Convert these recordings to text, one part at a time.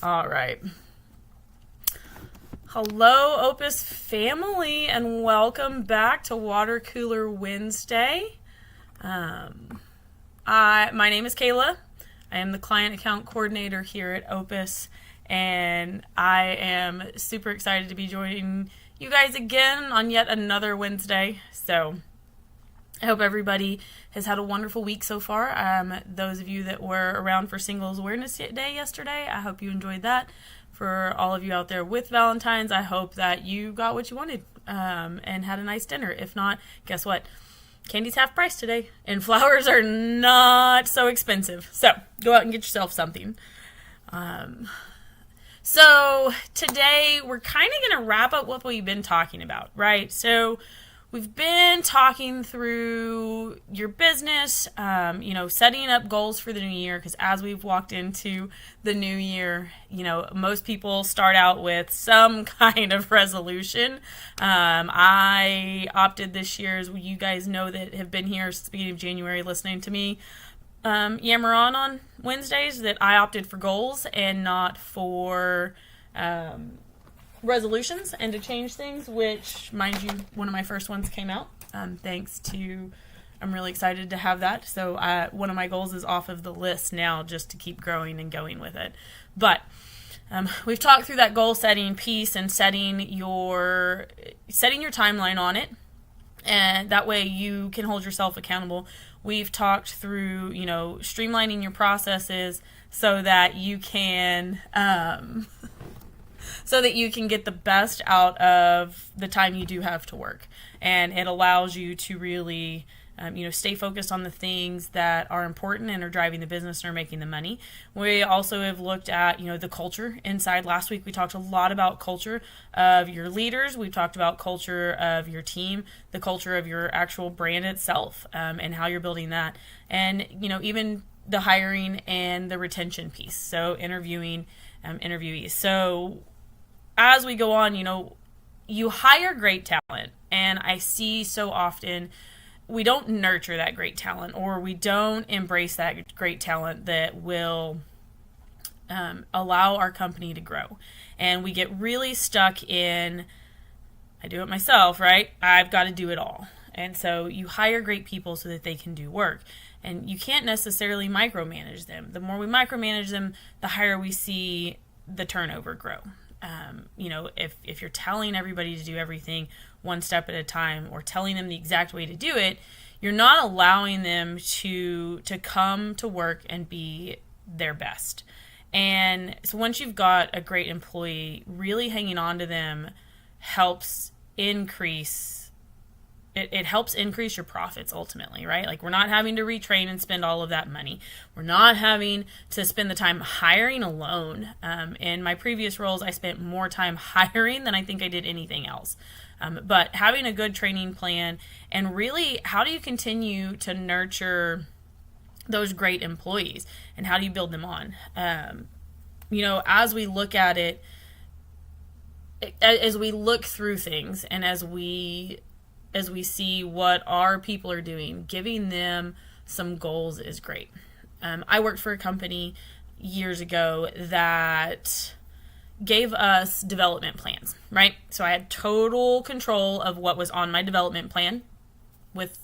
All right. Hello, Opus family, and welcome back to Water Cooler Wednesday. My name is Kayla. I am the client account coordinator here at Opus, and I am super excited to be joining you guys again on yet another Wednesday. So I hope everybody has had a wonderful week so far. Those of you that were around for Singles Awareness Day yesterday, I hope you enjoyed that. For all of you out there with Valentine's, I hope that you got what you wanted and had a nice dinner. If not, guess what? Candy's half price today, and flowers are not so expensive. So go out and get yourself something. So today we're kind of going to wrap up what we've been talking about, right? So we've been talking through your business, setting up goals for the new year, because as we've walked into the new year, most people start out with some kind of resolution. I opted this year, as you guys know that have been here since the beginning of January listening to me yammer on Wednesdays, that I opted for goals and not for resolutions, and to change things, which, mind you, one of my first ones came out. I'm really excited to have that. So one of my goals is off of the list now, just to keep growing and going with it. But we've talked through that goal setting piece and setting your timeline on it, and that way you can hold yourself accountable. We've talked through, streamlining your processes so that you can get the best out of the time you do have to work. And it allows you to really, stay focused on the things that are important and are driving the business and are making the money. We also have looked at, the culture inside. Last week we talked a lot about culture of your leaders. We've talked about culture of your team, the culture of your actual brand itself, and how you're building that. And, even the hiring and the retention piece. So interviewing interviewees. So as we go on, you hire great talent, and I see so often we don't nurture that great talent, or we don't embrace that great talent that will allow our company to grow. And we get really stuck in, I do it myself, right? I've got to do it all. And so you hire great people so that they can do work. And you can't necessarily micromanage them. The more we micromanage them, the higher we see the turnover grow. If you're telling everybody to do everything one step at a time, or telling them the exact way to do it, you're not allowing them to come to work and be their best. And so once you've got a great employee, really hanging on to them helps increase it helps increase your profits ultimately, right? Like, we're not having to retrain and spend all of that money. We're not having to spend the time hiring alone. In my previous roles, I spent more time hiring than I think I did anything else. But having a good training plan, and really, how do you continue to nurture those great employees, and how do you build them on? As we look at it, as we look through things, and as we see what our people are doing, giving them some goals is great. I worked for a company years ago that gave us development plans, right? So I had total control of what was on my development plan with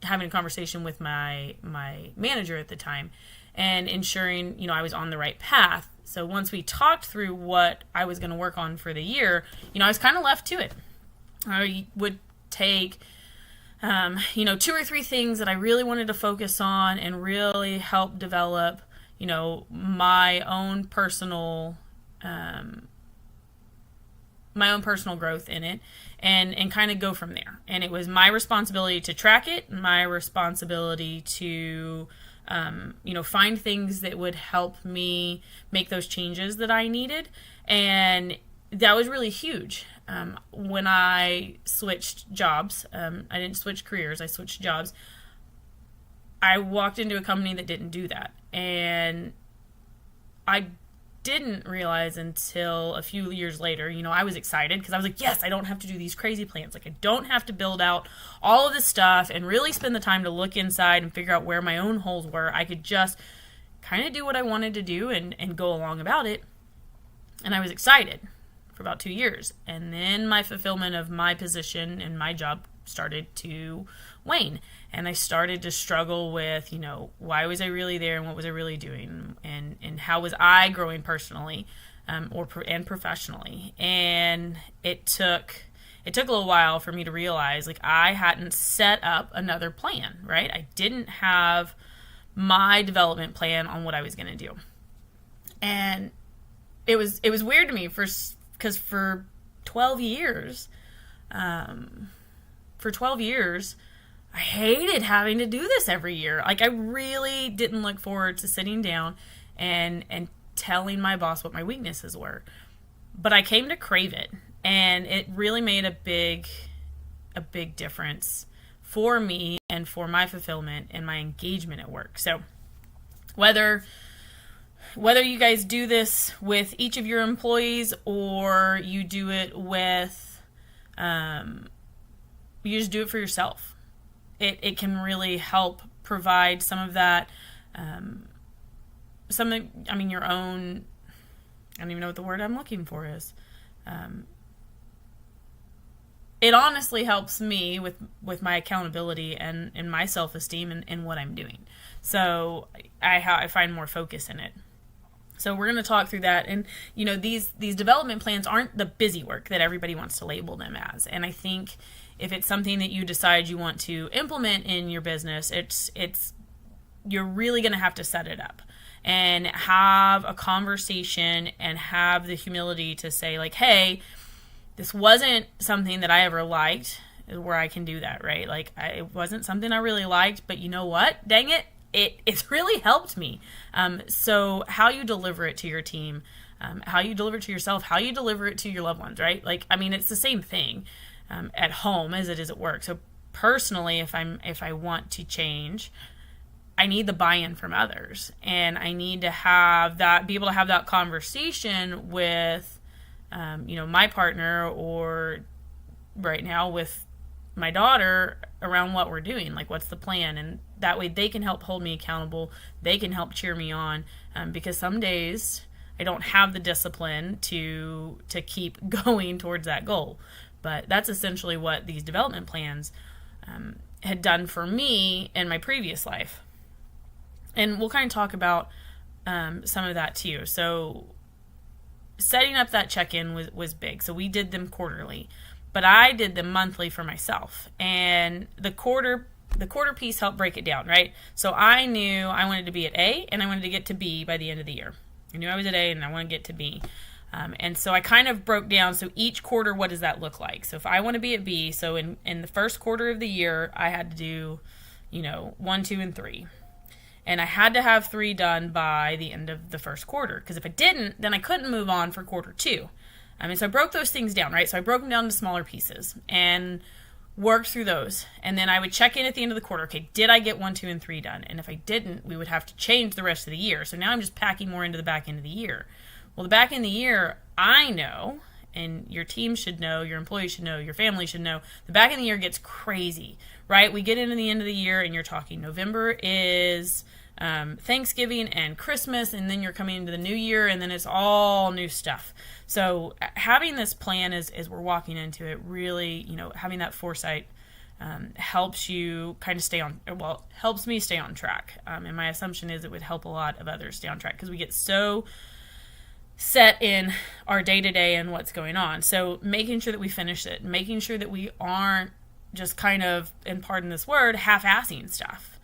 having a conversation with my manager at the time, and ensuring, I was on the right path. So once we talked through what I was going to work on for the year, I was kind of left to it. I would take, 2 or 3 things that I really wanted to focus on and really help develop, my own personal growth in it, and kind of go from there. And it was my responsibility to track it, my responsibility to, find things that would help me make those changes that I needed. And that was really huge. When I switched jobs, I didn't switch careers, I switched jobs. I walked into a company that didn't do that. And I didn't realize until a few years later, I was excited because I was like, yes, I don't have to do these crazy plans. Like, I don't have to build out all of this stuff and really spend the time to look inside and figure out where my own holes were. I could just kind of do what I wanted to do and go along about it. And I was excited for about 2 years. And then my fulfillment of my position and my job started to wane. And I started to struggle with, why was I really there and what was I really doing? And how was I growing personally and professionally? And it took a little while for me to realize, like, I hadn't set up another plan, right? I didn't have my development plan on what I was going to do. And it was weird to me because for 12 years, I hated having to do this every year. Like, I really didn't look forward to sitting down and telling my boss what my weaknesses were. But I came to crave it, and it really made a big difference for me and for my fulfillment and my engagement at work. So whether you guys do this with each of your employees or you do it with, you just do it for yourself. It can really help provide some of that, your own, I don't even know what the word I'm looking for is. It honestly helps me with my accountability and my self-esteem and what I'm doing. So I find more focus in it. So we're going to talk through that. And, these development plans aren't the busy work that everybody wants to label them as. And I think if it's something that you decide you want to implement in your business, you're really going to have to set it up and have a conversation and have the humility to say, like, hey, this wasn't something that I ever liked, where I can do that, right? Like, it wasn't something I really liked, but you know what? Dang it. It's really helped me. So how you deliver it to your team, how you deliver it to yourself, how you deliver it to your loved ones, right? Like, it's the same thing at home as it is at work. So personally, if I want to change, I need the buy-in from others, and I need to be able to have that conversation with, my partner, or right now with my daughter, around what we're doing, like what's the plan. And that way they can help hold me accountable. They can help cheer me on, because some days I don't have the discipline to keep going towards that goal. But that's essentially what these development plans had done for me in my previous life. And we'll kind of talk about some of that too. So setting up that check-in was big. So we did them quarterly, but I did them monthly for myself. And the quarter piece helped break it down, right? So I knew I wanted to be at A and I wanted to get to B by the end of the year. I knew I was at A and I wanted to get to B. And so I kind of broke down, so each quarter, what does that look like? So if I want to be at B, so in the first quarter of the year, I had to do, 1, 2, and 3. And I had to have 3 done by the end of the first quarter, because if I didn't, then I couldn't move on for quarter 2. So I broke those things down, right? So I broke them down into smaller pieces and worked through those. And then I would check in at the end of the quarter. Okay, did I get 1, 2, and 3 done? And if I didn't, we would have to change the rest of the year. So now I'm just packing more into the back end of the year. Well, the back end of the year, I know, and your team should know, your employees should know, your family should know, the back end of the year gets crazy, right? We get into the end of the year and you're talking November is Thanksgiving and Christmas, and then you're coming into the new year, and then it's all new stuff. So having this plan as we're walking into it, really, having that foresight helps you kind of helps me stay on track. And my assumption is it would help a lot of others stay on track, because we get so set in our day-to-day and what's going on. So making sure that we finish it, making sure that we aren't just kind of, and pardon this word, half-assing stuff.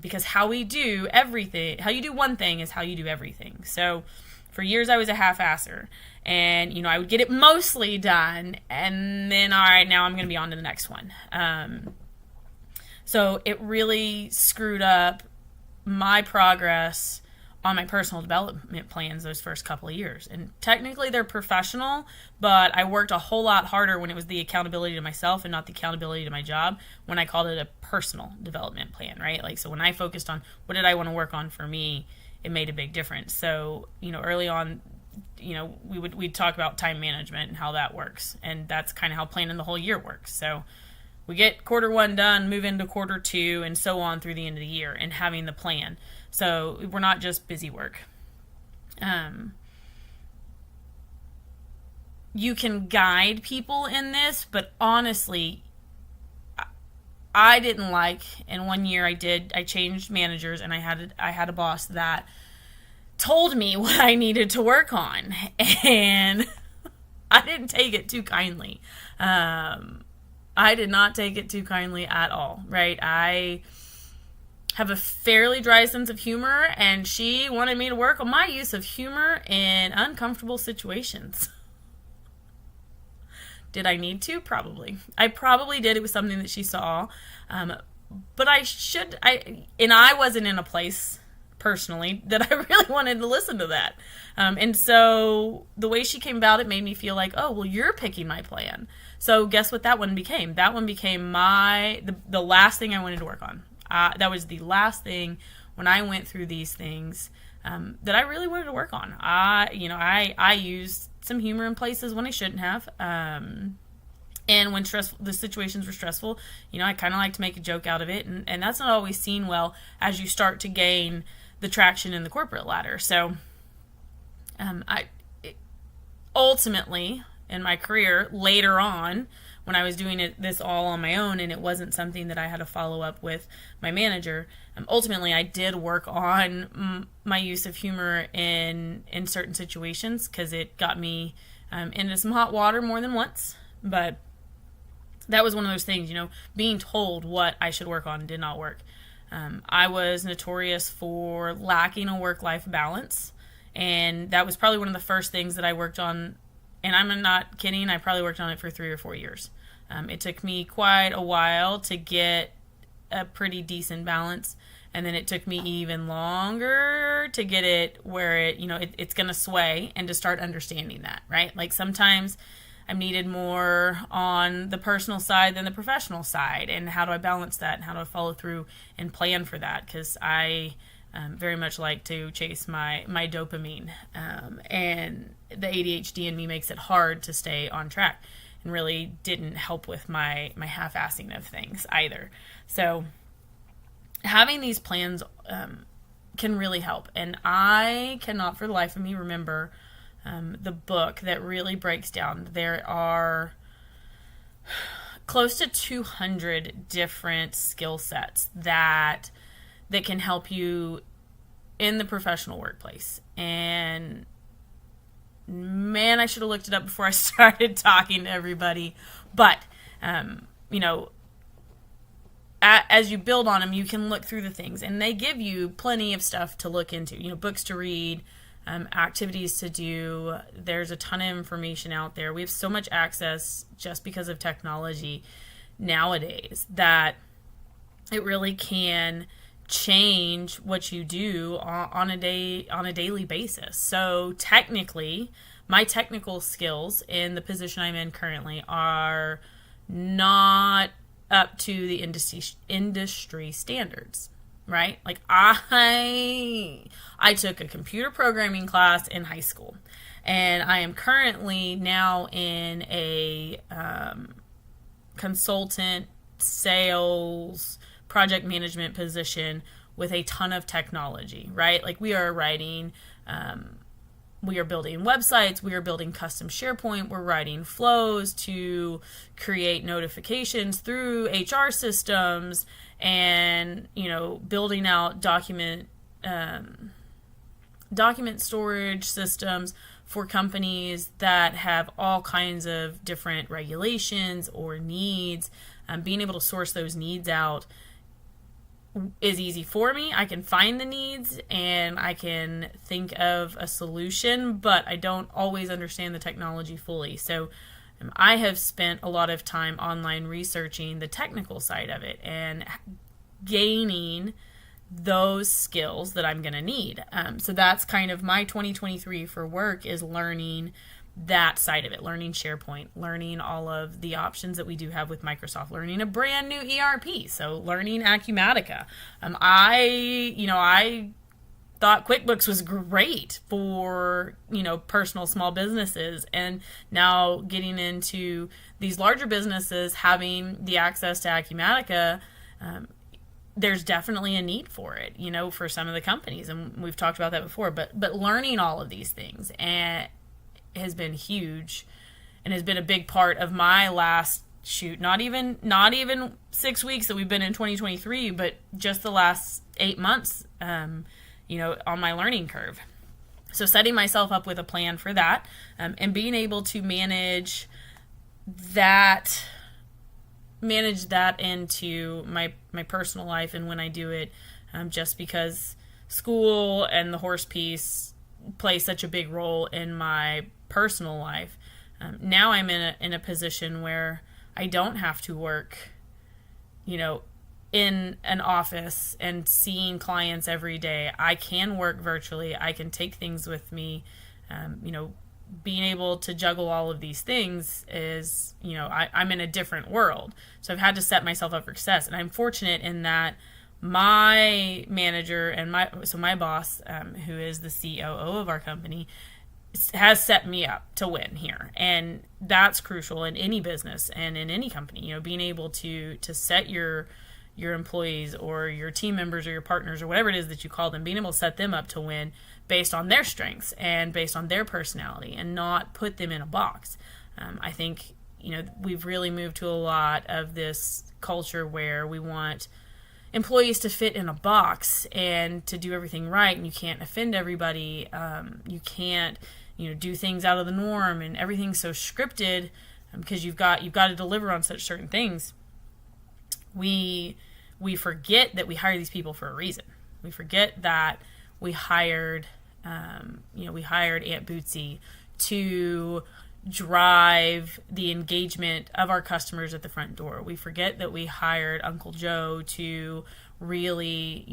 Because how you do one thing is how you do everything. So for years I was a half-asser, and I would get it mostly done, and then, all right, now I'm going to be on to the next one. So it really screwed up my progress on my personal development plans those first couple of years. And technically they're professional, but I worked a whole lot harder when it was the accountability to myself and not the accountability to my job, when I called it a personal development plan, right? Like, so when I focused on what did I want to work on for me, it made a big difference. So, early on, we'd talk about time management and how that works. And that's kind of how planning the whole year works. So we get quarter 1 done, move into quarter 2, and so on through the end of the year, and having the plan. So we're not just busy work. You can guide people in this, but honestly, I didn't like, and one year I changed managers, and I had a boss that told me what I needed to work on, and I didn't take it too kindly. I did not take it too kindly at all, right? I have a fairly dry sense of humor, and she wanted me to work on my use of humor in uncomfortable situations. Did I need to? Probably. I probably did. It was something that she saw. But I wasn't in a place personally that I really wanted to listen to that. And so the way she came about it made me feel like, oh, well, you're picking my plan. So guess what that one became? That one became the last thing I wanted to work on. That was the last thing when I went through these things that I really wanted to work on. I used some humor in places when I shouldn't have. And when the situations were stressful, I kind of like to make a joke out of it. And that's not always seen well as you start to gain the traction in the corporate ladder. So ultimately, in my career, later on, when I was doing this all on my own and it wasn't something that I had to follow up with my manager, ultimately I did work on my use of humor in certain situations because it got me into some hot water more than once. But that was one of those things, being told what I should work on did not work. I was notorious for lacking a work-life balance, and that was probably one of the first things that I worked on. And I'm not kidding, I probably worked on it for 3 or 4 years. It took me quite a while to get a pretty decent balance, and then it took me even longer to get it where it's going to sway and to start understanding that, right? Like sometimes I'm needed more on the personal side than the professional side, and how do I balance that, and how do I follow through and plan for that? Because I very much like to chase my dopamine, and the ADHD in me makes it hard to stay on track, and really didn't help with my half-assing of things either. So having these plans can really help, and I cannot for the life of me remember the book that really breaks down. There are close to 200 different skill sets that can help you in the professional workplace. And man, I should have looked it up before I started talking to everybody. But, as you build on them, you can look through the things. And they give you plenty of stuff to look into, books to read, activities to do. There's a ton of information out there. We have so much access just because of technology nowadays that it really can change what you do on a daily basis. So technically, my technical skills in the position I'm in currently are not up to the industry standards, right? Like I took a computer programming class in high school, and I am currently now in a consultant, sales, project management position with a ton of technology, right? Like we are building websites, we are building custom SharePoint, we're writing flows to create notifications through HR systems, and building out document storage systems for companies that have all kinds of different regulations or needs. Being able to source those needs out is easy for me. I can find the needs and I can think of a solution, but I don't always understand the technology fully. So I have spent a lot of time online researching the technical side of it and gaining those skills that I'm going to need. So that's kind of my 2023 for work, is learning that side of it, learning SharePoint, learning all of the options that we do have with Microsoft, learning a brand new ERP, so learning Acumatica. I thought QuickBooks was great for, personal small businesses, and now getting into these larger businesses, having the access to Acumatica, there's definitely a need for it, for some of the companies, and we've talked about that before. But learning all of these things and has been huge, and has been a big part of my last not even 6 weeks that we've been in 2023, but just the last 8 months, on my learning curve. So setting myself up with a plan for that, and being able to manage that into my personal life, and when I do it, just because school and the horse piece play such a big role in my personal life. Now I'm in a position where I don't have to work, in an office and seeing clients every day. I can work virtually. I can take things with me. Being able to juggle all of these things is, I'm in a different world. So I've had to set myself up for success. And I'm fortunate in that my manager and my boss, who is the COO of our company, has set me up to win here. And that's crucial in any business and in any company, being able to set your employees or your team members or your partners or whatever it is that you call them, being able to set them up to win based on their strengths and based on their personality, and not put them in a box. I think, we've really moved to a lot of this culture where we want employees to fit in a box and to do everything right, and you can't offend everybody. You can't, do things out of the norm, and everything's so scripted, because you've got to deliver on such certain things. We forget that we hire these people for a reason. We forget that we hired Aunt Bootsy to drive the engagement of our customers at the front door. We forget that we hired Uncle Joe to really,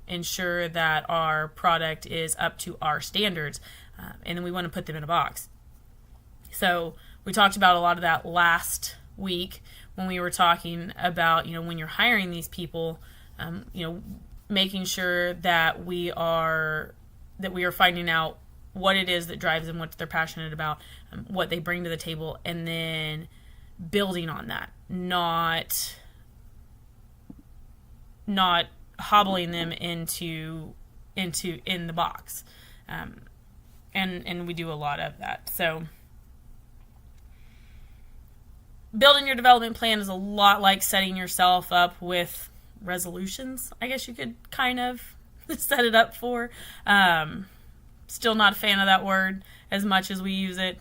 ensure that our product is up to our standards, and then we want to put them in a box. So we talked about a lot of that last week when we were talking about, when you're hiring these people, making sure that we are finding out what it is that drives them, what they're passionate about, what they bring to the table, and then building on that, not hobbling them in the box. And we do a lot of that. So building your development plan is a lot like setting yourself up with resolutions, I guess you could kind of set it up for. Still not a fan of that word as much as we use it.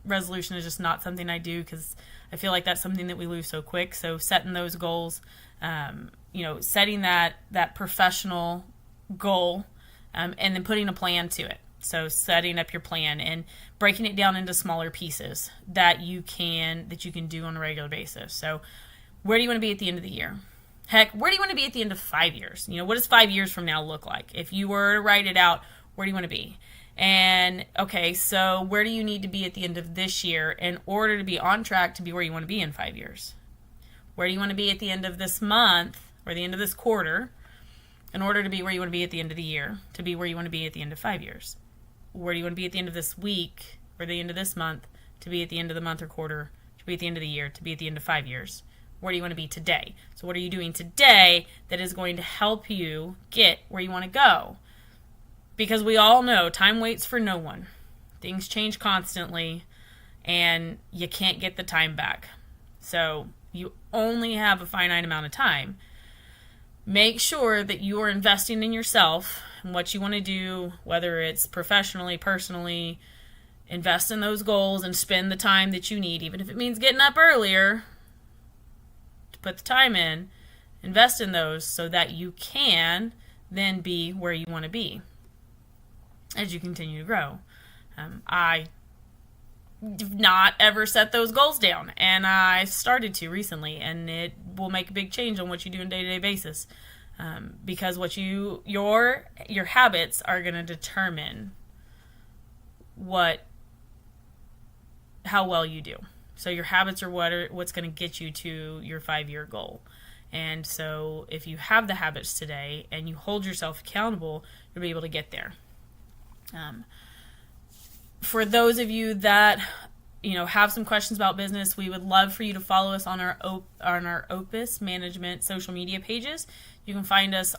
Resolution is just not something I do, because I feel like that's something that we lose so quick. So setting those goals, setting that professional goal, and then putting a plan to it. So setting up your plan and breaking it down into smaller pieces that you can do on a regular basis. So where do you want to be at the end of the year? Heck, where do you want to be at the end of 5 years? What does 5 years from now look like? If you were to write it out, where do you want to be? And, okay, so where do you need to be at the end of this year in order to be on track to be where you want to be in 5 years? Where do you want to be at the end of this month or the end of this quarter in order to be where you want to be at the end of the year, to be where you want to be at the end of 5 years? Where do you want to be at the end of this week or the end of this month to be at the end of the month or quarter, to be at the end of the year, to be at the end of 5 years? Where do you want to be today? So what are you doing today that is going to help you get where you want to go? Because we all know time waits for no one. Things change constantly, and you can't get the time back. So you only have a finite amount of time. Make sure that you are investing in yourself and what you want to do, whether it's professionally, personally. Invest in those goals and spend the time that you need, even if it means getting up earlier to put the time in. Invest in those so that you can then be where you want to be as you continue to grow. I have not ever set those goals down, and I started to recently, and it will make a big change on what you do on a day-to-day basis, because what your habits are going to determine how well you do. So your habits are what's going to get you to your 5-year goal. And so if you have the habits today and you hold yourself accountable, you'll be able to get there. For those of you that have some questions about business, we would love for you to follow us on our Opus Management social media pages. You can find us